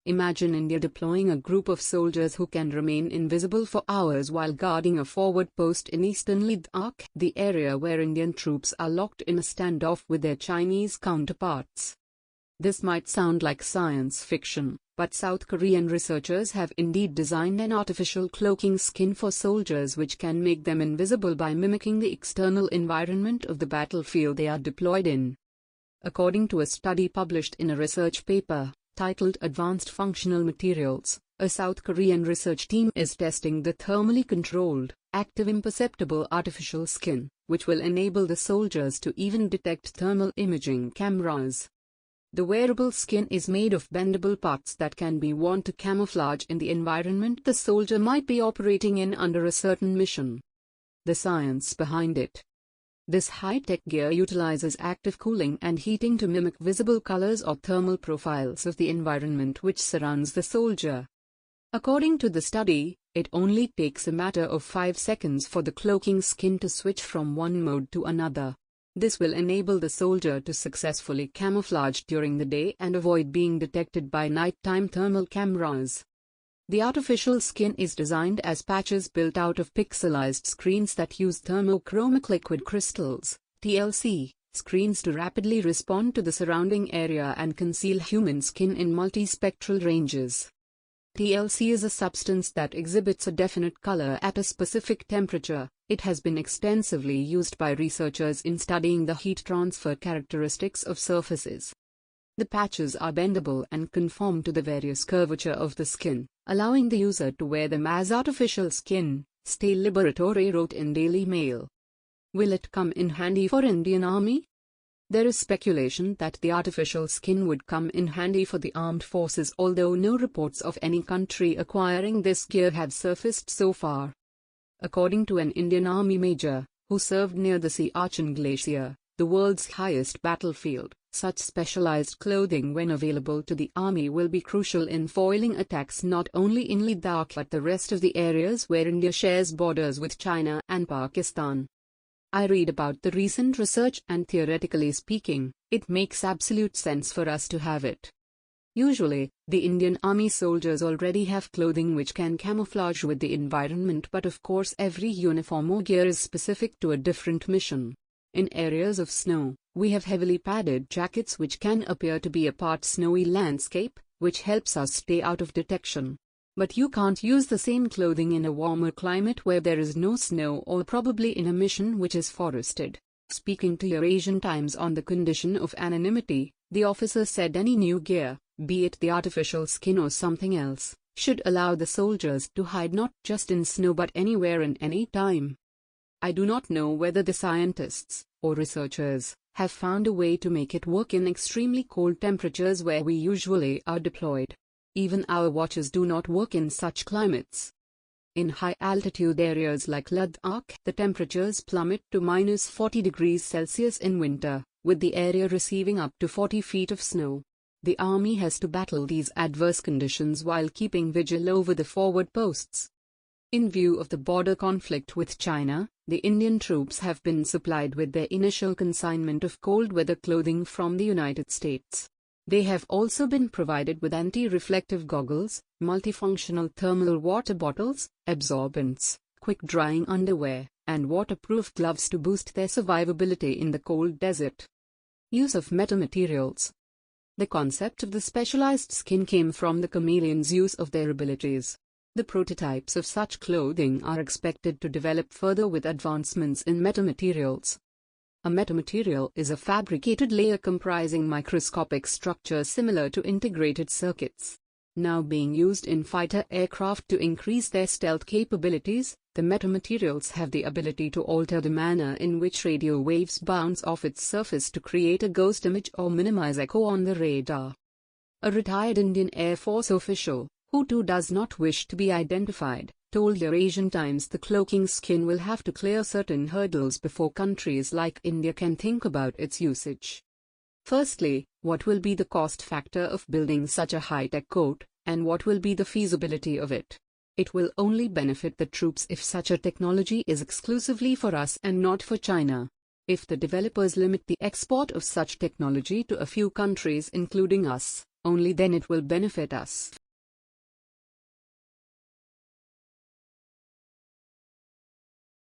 Imagine India deploying a group of soldiers who can remain invisible for hours while guarding a forward post in eastern Ladakh, the area where Indian troops are locked in a standoff with their Chinese counterparts. This might sound like science fiction, but South Korean researchers have indeed designed an artificial cloaking skin for soldiers which can make them invisible by mimicking the external environment of the battlefield they are deployed in. According to a study published in a research paper titled Advanced Functional Materials, a South Korean research team is testing the thermally controlled, active imperceptible artificial skin, which will enable the soldiers to even detect thermal imaging cameras. The wearable skin is made of bendable parts that can be worn to camouflage in the environment the soldier might be operating in under a certain mission. The science behind it. This high-tech gear utilizes active cooling and heating to mimic visible colors or thermal profiles of the environment which surrounds the soldier. According to the study, it only takes a matter of 5 seconds for the cloaking skin to switch from one mode to another. This will enable the soldier to successfully camouflage during the day and avoid being detected by nighttime thermal cameras. The artificial skin is designed as patches built out of pixelized screens that use thermochromic liquid crystals, TLC, screens to rapidly respond to the surrounding area and conceal human skin in multispectral ranges. TLC is a substance that exhibits a definite color at a specific temperature. It has been extensively used by researchers in studying the heat transfer characteristics of surfaces. The patches are bendable and conform to the various curvature of the skin, allowing the user to wear them as artificial skin, Stay Liberatore wrote in Daily Mail. Will it come in handy for Indian Army? There is speculation that the artificial skin would come in handy for the armed forces, although no reports of any country acquiring this gear have surfaced so far. According to an Indian Army major, who served near the Siachen Glacier, the world's highest battlefield, such specialized clothing when available to the army will be crucial in foiling attacks not only in Ladakh but the rest of the areas where India shares borders with China and Pakistan. I read about the recent research and theoretically speaking, it makes absolute sense for us to have it. Usually, the Indian Army soldiers already have clothing which can camouflage with the environment, but of course every uniform or gear is specific to a different mission. In areas of snow, we have heavily padded jackets which can appear to be a part snowy landscape, which helps us stay out of detection. But you can't use the same clothing in a warmer climate where there is no snow, or probably in a mission which is forested. Speaking to Eurasian Times on the condition of anonymity, the officer said any new gear, be it the artificial skin or something else, should allow the soldiers to hide not just in snow but anywhere and any time. I do not know whether the scientists, or researchers, have found a way to make it work in extremely cold temperatures where we usually are deployed. Even our watches do not work in such climates. In high-altitude areas like Ladakh, the temperatures plummet to -40 degrees Celsius in winter, with the area receiving up to 40 feet of snow. The army has to battle these adverse conditions while keeping vigil over the forward posts. In view of the border conflict with China, the Indian troops have been supplied with their initial consignment of cold-weather clothing from the United States. They have also been provided with anti-reflective goggles, multifunctional thermal water bottles, absorbents, quick-drying underwear, and waterproof gloves to boost their survivability in the cold desert. Use of metamaterials. The concept of the specialized skin came from the chameleons' use of their abilities. The prototypes of such clothing are expected to develop further with advancements in metamaterials. A metamaterial is a fabricated layer comprising microscopic structures similar to integrated circuits. Now being used in fighter aircraft to increase their stealth capabilities, the metamaterials have the ability to alter the manner in which radio waves bounce off its surface to create a ghost image or minimize echo on the radar. A retired Indian Air Force official, who too does not wish to be identified, told Eurasian Times the cloaking skin will have to clear certain hurdles before countries like India can think about its usage. Firstly, what will be the cost factor of building such a high-tech coat, and what will be the feasibility of it? It will only benefit the troops if such a technology is exclusively for us and not for China. If the developers limit the export of such technology to a few countries including us, Only then it will benefit us.